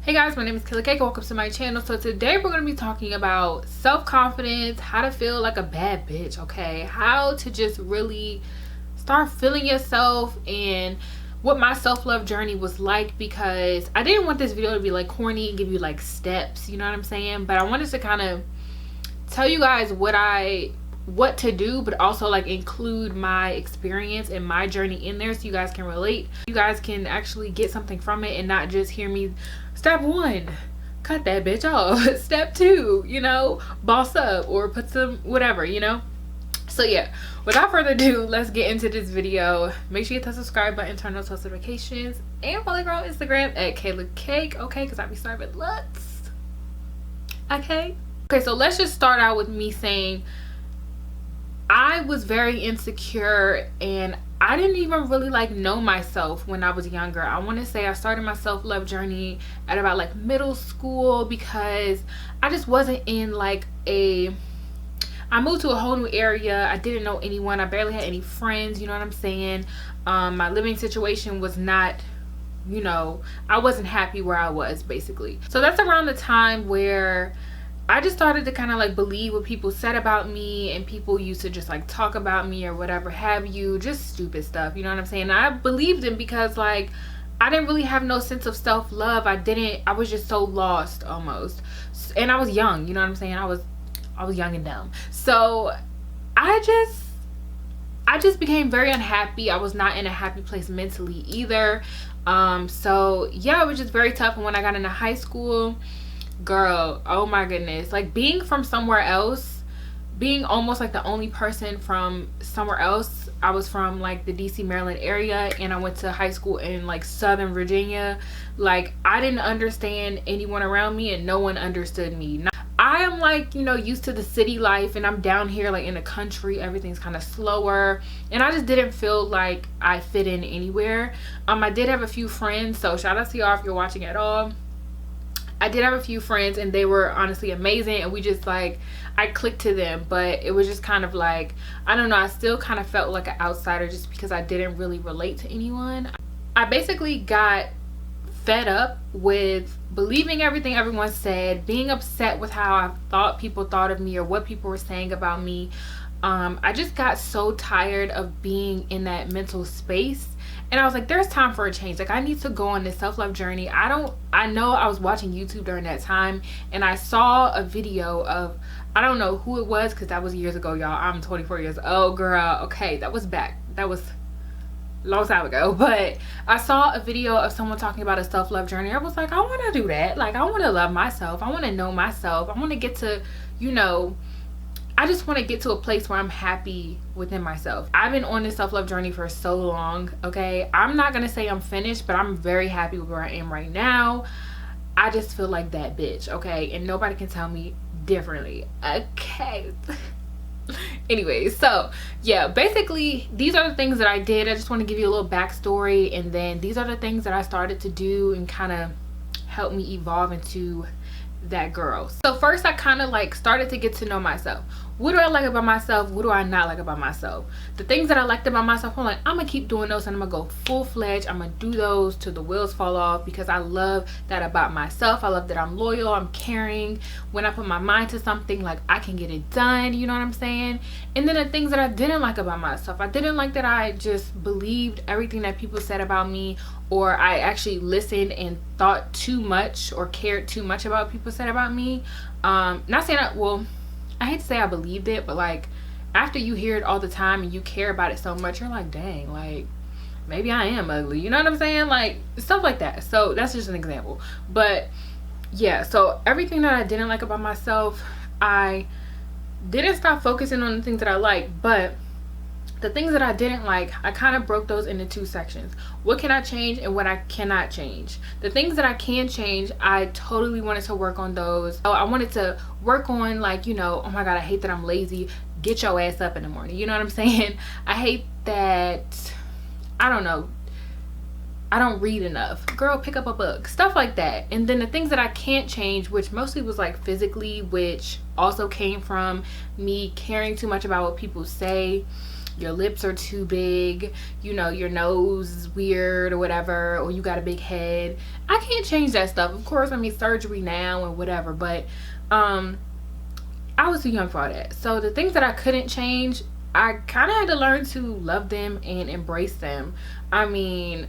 Hey guys, my name is Kaila Kake. Welcome to my channel. So today we're going to be talking about self-confidence, how to feel like a bad bitch, okay? How to just really start feeling yourself and what my self-love journey was like, because I didn't want this video to be like corny and give you like steps, you know what I'm saying? But I wanted to kind of tell you guys what to do, but also like include my experience and my journey in there so you guys can relate. You guys can actually get something from it and not just hear me. Step 1, cut that bitch off. Step 2, you know, boss up or put some whatever, you know. So yeah, without further ado, let's get into this video. Make sure you hit the subscribe button, turn on post notifications, and follow me on Instagram at Kaila Kake, okay, because I be serving looks, okay. So let's just start out with me saying I was very insecure and I didn't even really like know myself when I was younger. I want to say I started my self-love journey at about like middle school, because I just wasn't in like I moved to a whole new area. I didn't know anyone. I barely had any friends, you know what I'm saying? My living situation was not, you know, I wasn't happy where I was basically. So that's around the time where I just started to kind of like believe what people said about me, and people used to just like talk about me or whatever have you, just stupid stuff, you know what I'm saying? And I believed them because like I didn't really have no sense of self-love. I was just so lost almost, and I was young, you know what I'm saying? I was young and dumb. So I just became very unhappy. I was not in a happy place mentally either. So yeah, it was just very tough. And when I got into high school, girl, oh my goodness, like being from somewhere else, being almost like the only person from somewhere else. I was from like the DC, Maryland area, and I went to high school in like Southern Virginia. Like I didn't understand anyone around me, and no one understood me. Now, I am like, you know, used to the city life, and I'm down here like in the country. Everything's kind of slower, and I just didn't feel like I fit in anywhere. I did have a few friends, so shout out to y'all if you're watching at all. I did have a few friends, and they were honestly amazing, and we just like, I clicked to them, but it was just kind of like, I don't know, I still kind of felt like an outsider just because I didn't really relate to anyone. I basically got fed up with believing everything everyone said, being upset with how I thought people thought of me or what people were saying about me. I just got so tired of being in that mental space. And I was like, there's time for a change. Like I need to go on this self-love journey. I know I was watching YouTube during that time, and I saw a video of, I don't know who it was, because that was years ago, y'all. I'm 24 years old, girl. Okay, that was a long time ago. But I saw a video of someone talking about a self-love journey. I was like, I want to do that. Like I want to love myself. I want to know myself. I want to get to, you know, I just want to get to a place where I'm happy within myself. I've been on this self-love journey for so long, okay? I'm not going to say I'm finished, but I'm very happy with where I am right now. I just feel like that bitch, okay? And nobody can tell me differently, okay? Anyways, so yeah, basically these are the things that I did. I just want to give you a little backstory, and then these are the things that I started to do and kind of help me evolve into that girl. So first, I kind of like started to get to know myself. What do I like about myself? What do I not like about myself? The things that I liked about myself, I'm like, I'm gonna keep doing those, and I'm gonna go full-fledged. I'm gonna do those till the wheels fall off, because I love that about myself. I love that I'm loyal, I'm caring. When I put my mind to something, like I can get it done, you know what I'm saying? And then the things that I didn't like about myself, I didn't like that I just believed everything that people said about me, or I actually listened and thought too much or cared too much about what people said about me. Not saying that, well, I hate to say I believed it, but like after you hear it all the time and you care about it so much, you're like, dang, like maybe I am ugly, you know what I'm saying? Like stuff like that. So that's just an example. But yeah, so everything that I didn't like about myself, I didn't stop focusing on the things that I like, but the things that I didn't like, I kind of broke those into two sections. What can I change and what I cannot change? The things that I can change, I totally wanted to work on those. So I wanted to work on, like, you know, oh my God, I hate that I'm lazy. Get your ass up in the morning. You know what I'm saying? I hate that, I don't know, I don't read enough. Girl, pick up a book. Stuff like that. And then the things that I can't change, which mostly was like physically, which also came from me caring too much about what people say. your lips are too big, you know, your nose is weird or whatever, or you got a big head. I can't change that stuff. Of course, I mean, surgery now and whatever, but I was too young for all that. So the things that I couldn't change, I kind of had to learn to love them and embrace them. I mean,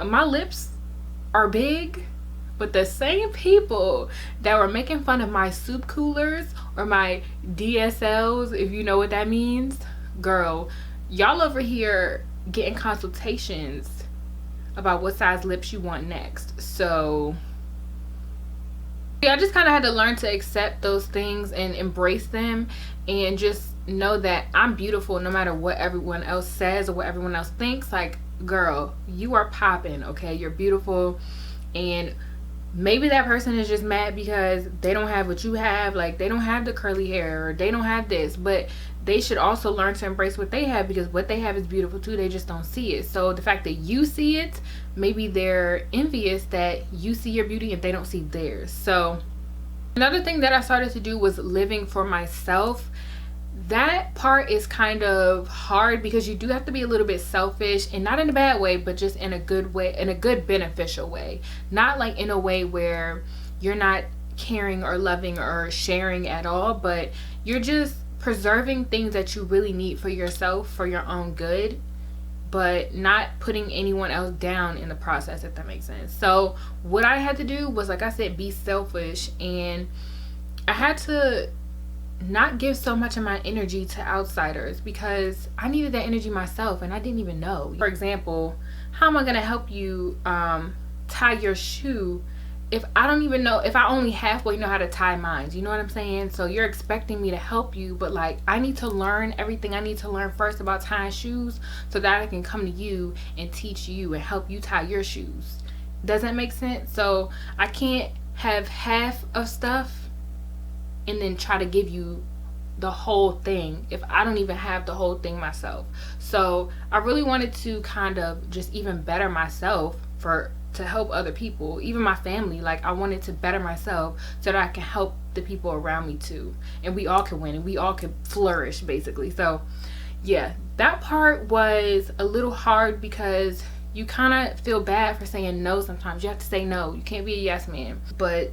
my lips are big, but the same people that were making fun of my soup coolers or my DSLs, if you know what that means, girl, y'all over here getting consultations about what size lips you want next. So yeah, I just kind of had to learn to accept those things and embrace them, and just know that I'm beautiful no matter what everyone else says or what everyone else thinks. Like, girl, you are popping, okay? You're beautiful. And maybe that person is just mad because they don't have what you have. Like, they don't have the curly hair, or they don't have this, but they should also learn to embrace what they have, because what they have is beautiful too. They just don't see it. So the fact that you see it, maybe they're envious that you see your beauty and they don't see theirs. So another thing that I started to do was living for myself. That part is kind of hard because you do have to be a little bit selfish, and not in a bad way, but just in a good way, in a good beneficial way. Not like in a way where you're not caring or loving or sharing at all, but you're just preserving things that you really need for yourself, for your own good, but not putting anyone else down in the process, if that makes sense. So what I had to do was, like I said, be selfish, and I had to not give so much of my energy to outsiders, because I needed that energy myself and I didn't even know. For example, how am I going to help you tie your shoe if I don't even know, if I only halfway know how to tie mine? You know what I'm saying? So you're expecting me to help you, but like, I need to learn everything I need to learn first about tying shoes so that I can come to you and teach you and help you tie your shoes. Does that make sense? So I can't have half of stuff and then try to give you the whole thing if I don't even have the whole thing myself. So I really wanted to kind of just even better myself to help other people, even my family. Like, I wanted to better myself so that I can help the people around me too, and we all can win and we all can flourish, basically. So yeah, that part was a little hard because you kind of feel bad for saying no sometimes. You have to say no. You can't be a yes man. But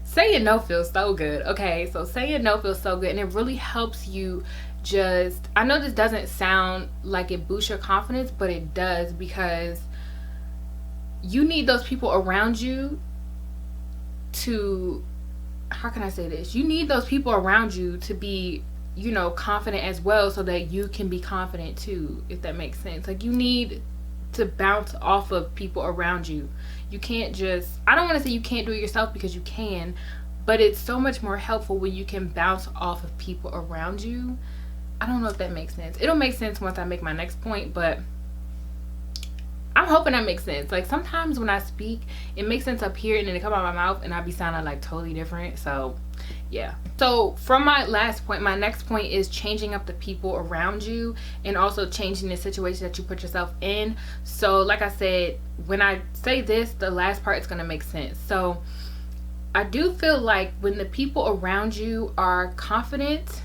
saying no feels so good, okay? So saying no feels so good, and it really helps you just, I know this doesn't sound like it boosts your confidence, but it does, because you need those people around you to, how can I say this? You need those people around you to be, you know, confident as well, so that you can be confident too, if that makes sense. Like, you need to bounce off of people around you. You can't just, I don't want to say you can't do it yourself, because you can, but it's so much more helpful when you can bounce off of people around you. I don't know if that makes sense. It'll make sense once I make my next point, but I'm hoping that makes sense. Like, sometimes when I speak, it makes sense up here and then it come out of my mouth and I be sounding like totally different. So yeah. So from my last point, my next point is changing up the people around you, and also changing the situation that you put yourself in. So like I said, when I say this, the last part is going to make sense. So I do feel like when the people around you are confident,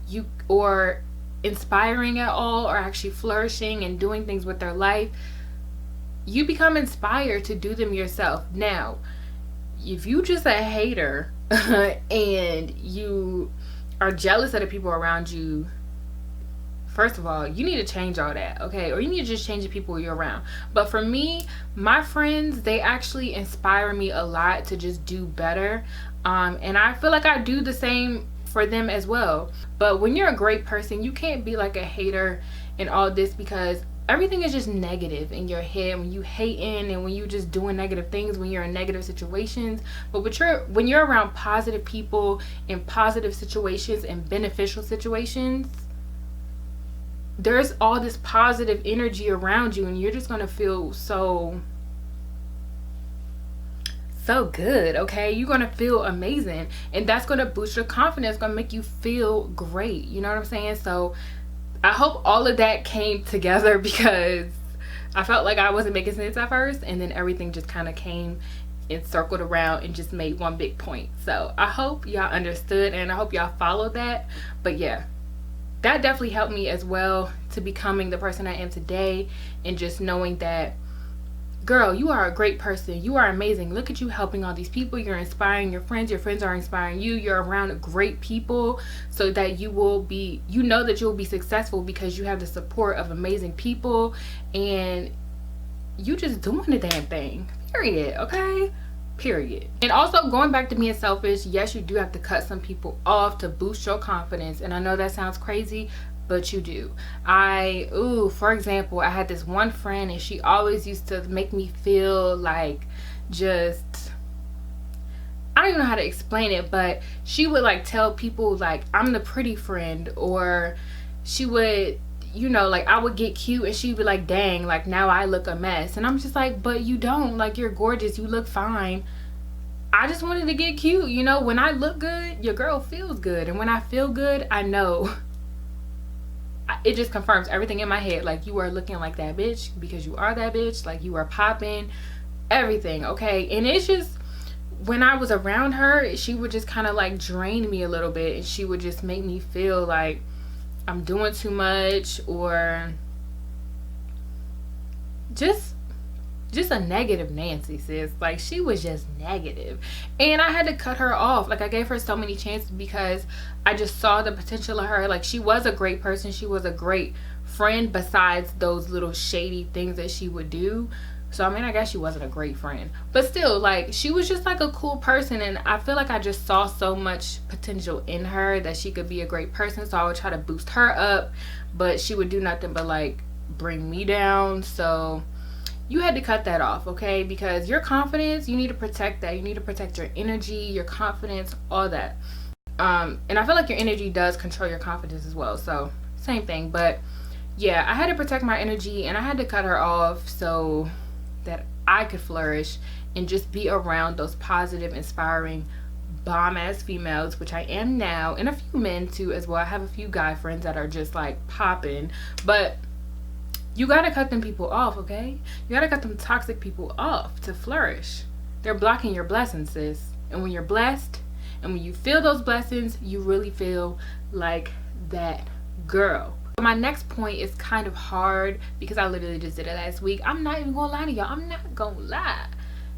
you or inspiring at all, or actually flourishing and doing things with their life, you become inspired to do them yourself. Now, if you just a hater and you are jealous of the people around you, first of all, you need to change all that, okay? Or you need to just change the people you're around. But for me, my friends, they actually inspire me a lot to just do better. And I feel like I do the same for them as well. But when you're a great person, you can't be like a hater and all this, because everything is just negative in your head when you hating and when you just doing negative things, when you're in negative situations. But when you're around positive people in positive situations and beneficial situations, there's all this positive energy around you, and you're just gonna feel so good, okay? You're gonna feel amazing, and that's gonna boost your confidence, gonna make you feel great. You know what I'm saying? So I hope all of that came together, because I felt like I wasn't making sense at first, and then everything just kind of came and circled around and just made one big point. So I hope y'all understood, and I hope y'all followed that. But yeah, that definitely helped me as well to becoming the person I am today, and just knowing that, girl, you are a great person. You are amazing. Look at you helping all these people. You're inspiring your friends. Your friends are inspiring you. You're around great people, so that you will be, you know that you'll be successful because you have the support of amazing people, and you just doing the damn thing. Period. Okay? Period. And also, going back to being selfish, yes, you do have to cut some people off to boost your confidence. And I know that sounds crazy, but you do. For example, I had this one friend, and she always used to make me feel like, just, I don't even know how to explain it, but she would like tell people like I'm the pretty friend, or she would, you know, like I would get cute and she'd be like, dang, like now I look a mess. And I'm just like, but you don't, like you're gorgeous, you look fine. I just wanted to get cute, you know. When I look good, your girl feels good, and when I feel good, I know it just confirms everything in my head. Like, you are looking like that bitch because you are that bitch. Like, you are popping, everything, okay? And it's just, when I was around her, she would just kind of like drain me a little bit, and she would just make me feel like I'm doing too much, or just a negative Nancy, sis. Like, she was just negative, and I had to cut her off. Like, I gave her so many chances because I just saw the potential of her. Like, she was a great person, she was a great friend, besides those little shady things that she would do. So I mean, I guess she wasn't a great friend, but still, like, she was just like a cool person, and I feel like I just saw so much potential in her that she could be a great person. So I would try to boost her up, but she would do nothing but like bring me down. So you had to cut that off, okay? Because your confidence, you need to protect that. You need to protect your energy, your confidence, all that. And I feel like your energy does control your confidence as well. So same thing. But yeah, I had to protect my energy, and I had to cut her off so that I could flourish and just be around those positive, inspiring, bomb ass females, which I am now, and a few men too as well. I have a few guy friends that are just like popping, but you gotta cut them people off, okay? You gotta cut them toxic people off to flourish. They're blocking your blessings, sis. And when you're blessed, and when you feel those blessings, you really feel like that girl. My next point is kind of hard because I literally just did it last week. I'm not even gonna lie to y'all. I'm not gonna lie.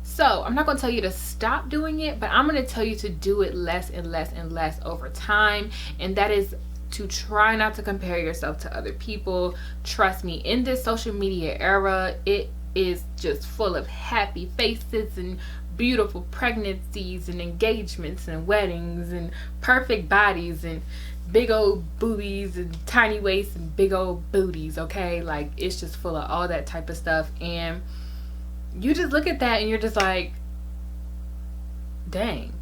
So I'm not gonna tell you to stop doing it, but I'm gonna tell you to do it less and less and less over time. And that is to try not to compare yourself to other people. Trust me, in this social media era, it is just full of happy faces and beautiful pregnancies and engagements and weddings and perfect bodies and big old boobies and tiny waists and big old booties, okay? Like, it's just full of all that type of stuff, and you just look at that and you're just like, dang,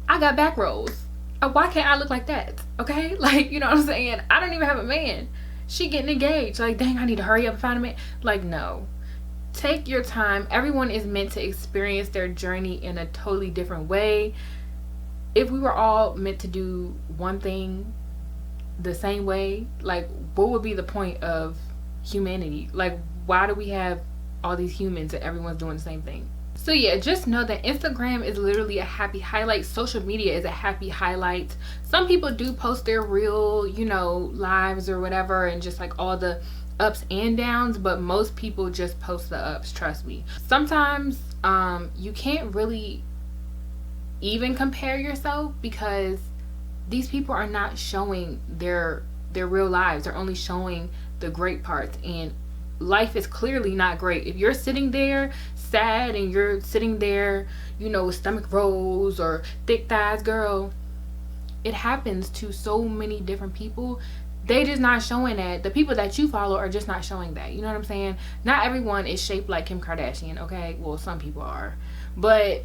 I got back rolls. Why can't I look like that? Okay? Like, you know what I'm saying? I don't even have a man. She getting engaged. Like, dang, I need to hurry up and find a man. Like, no. Take your time. Everyone is meant to experience their journey in a totally different way. If we were all meant to do one thing the same way, like, what would be the point of humanity? Like, why do we have all these humans and everyone's doing the same thing? So yeah, just know that Instagram is literally a happy highlight. Social media is a happy highlight. Some people do post their real, you know, lives or whatever, and just like all the ups and downs, but most people just post the ups, trust me. Sometimes you can't really even compare yourself because these people are not showing their real lives. They're only showing the great parts, and life is clearly not great. If you're sitting there sad and you're sitting there, you know, with stomach rolls or thick thighs, girl, it happens to so many different people. They just not showing that. The people that you follow are just not showing that. You know what I'm saying? Not everyone is shaped like Kim Kardashian, okay? Well, some people are, but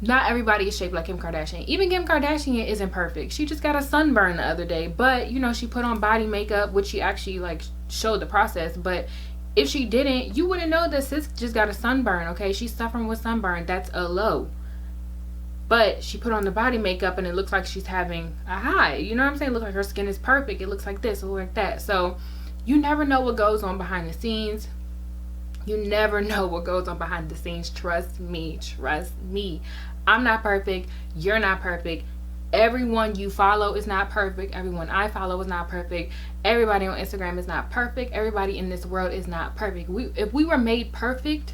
not everybody is shaped like Kim Kardashian. Even Kim Kardashian isn't perfect. She just got a sunburn the other day, but you know, she put on body makeup, which she actually like showed the process. But if she didn't, you wouldn't know that sis just got a sunburn, okay? She's suffering with sunburn. That's a low. But she put on the body makeup and it looks like she's having a high. You know what I'm saying? It looks like her skin is perfect. It looks like this, it looks like that. So you never know what goes on behind the scenes. You never know what goes on behind the scenes. Trust me. Trust me. I'm not perfect. You're not perfect. Everyone you follow is not perfect. Everyone I follow is not perfect. Everybody on Instagram is not perfect. Everybody in this world is not perfect. If we were made perfect,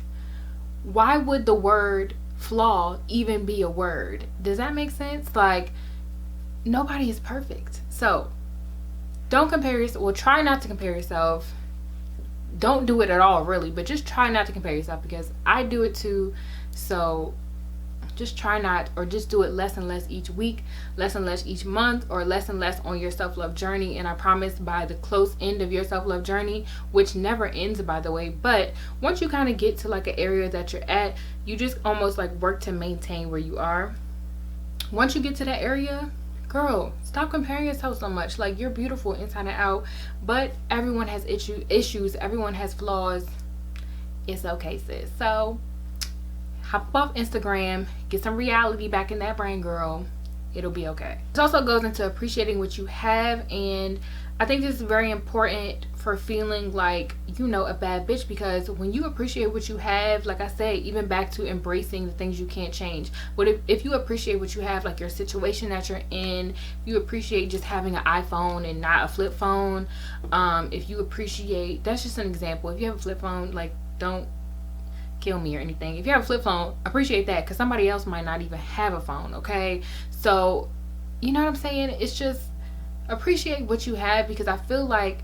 why would the word flaw even be a word? Does that make sense? Like, nobody is perfect. So don't compare yourself. Well, try not to compare yourself. Don't do it at all, really, but just try not to compare yourself, because I do it too. So just try not, or just do it less and less each week, less and less each month, or less and less on your self-love journey. And I promise, by the close end of your self-love journey, which never ends, by the way, but once you kind of get to like an area that you're at, you just almost like work to maintain where you are. Once you get to that area, girl, stop comparing yourself so much. Like, you're beautiful inside and out, but everyone has issues, everyone has flaws. It's okay, sis. So hop off Instagram, get some reality back in that brain, girl. It'll be okay. It also goes into appreciating what you have, and I think this is very important for feeling like, you know, a bad bitch, because when you appreciate what you have, like I say, even back to embracing the things you can't change. But if you appreciate what you have, like your situation that you're in, you appreciate just having an iPhone and not a flip phone. If you appreciate, that's just an example. If you have a flip phone, like, don't kill me or anything. If you have a flip phone, appreciate that, because somebody else might not even have a phone, okay? So, you know what I'm saying? It's just appreciate what you have, because I feel like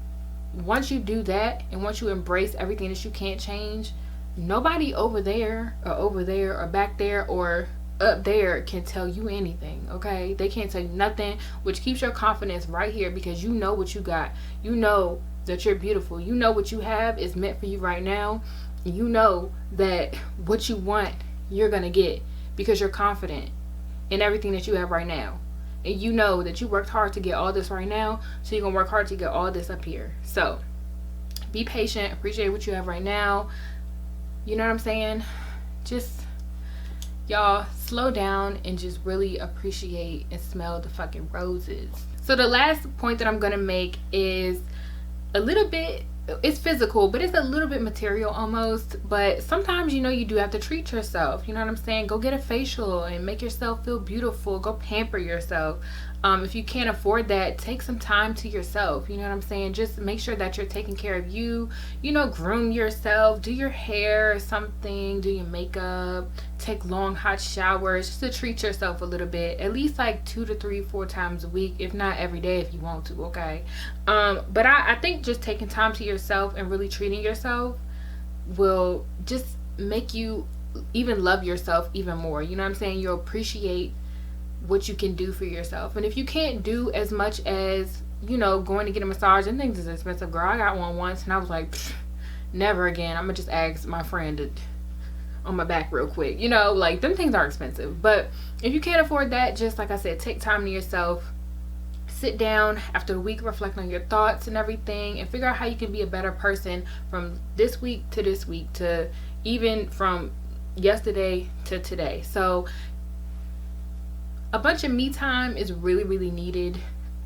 once you do that, and once you embrace everything that you can't change, nobody over there or back there or up there can tell you anything, okay? They can't tell you nothing, which keeps your confidence right here, because you know what you got. You know that you're beautiful. You know what you have is meant for you right now. You know that what you want, you're gonna get, because you're confident in everything that you have right now. And you know that you worked hard to get all this right now, so you're gonna work hard to get all this up here. So be patient, appreciate what you have right now. You know what I'm saying? Just, y'all, slow down and just really appreciate and smell the fucking roses. So the last point that I'm gonna make is a little bit, it's physical, but it's a little bit material almost. But sometimes, you know, you do have to treat yourself. You know what I'm saying? Go get a facial and make yourself feel beautiful. Go pamper yourself. If you can't afford that, take some time to yourself. You know what I'm saying? Just make sure that you're taking care of you. You know, groom yourself, do your hair or something, do your makeup, take long hot showers, just to treat yourself a little bit. At least like 2 to 3, 4 times a week, if not every day if you want to, okay? But I think just taking time to yourself and really treating yourself will just make you even love yourself even more. You know what I'm saying? You'll appreciate what you can do for yourself. And if you can't do as much as, you know, going to get a massage, and things is expensive, girl. I got one once and I was like, never again. I'm gonna just ask my friend to, on my back real quick. You know, like, them things are expensive. But if you can't afford that, just like I said, take time to yourself. Sit down after the week, reflect on your thoughts and everything, and figure out how you can be a better person from this week to even from yesterday to today. So a bunch of me time is really, really needed.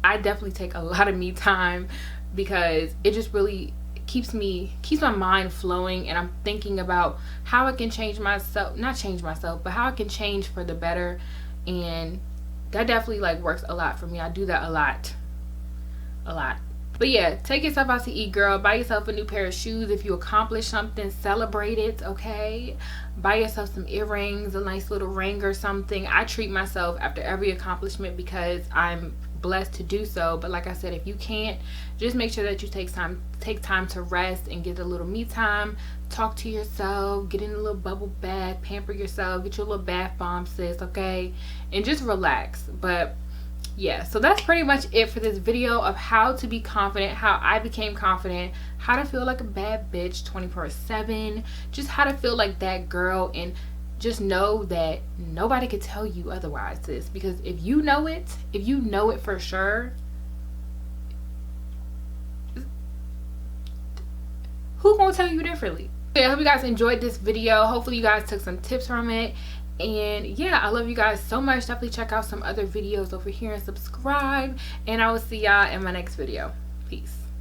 I definitely take a lot of me time, because it just really keeps my mind flowing, and I'm thinking about how I can change myself, not change myself, but how I can change for the better. And that definitely like works a lot for me. I do that a lot. But yeah, take yourself out to eat, girl. Buy yourself a new pair of shoes. If you accomplish something, celebrate it, okay? Buy yourself some earrings, a nice little ring or something. I treat myself after every accomplishment because I'm blessed to do so. But like I said, if you can't, just make sure that you take time to rest and get a little me time. Talk to yourself, get in a little bubble bath, pamper yourself, get your little bath bomb, sis, okay? And just relax. But yeah, so that's pretty much it for this video of how to be confident, how I became confident, how to feel like a bad bitch 24/7, just how to feel like that girl. And just know that nobody could tell you otherwise, sis, because if you know it for sure, who gonna tell you differently? I hope you guys enjoyed this video. Hopefully you guys took some tips from it. And yeah, I love you guys so much. Definitely check out some other videos over here and subscribe. And I will see y'all in my next video. Peace.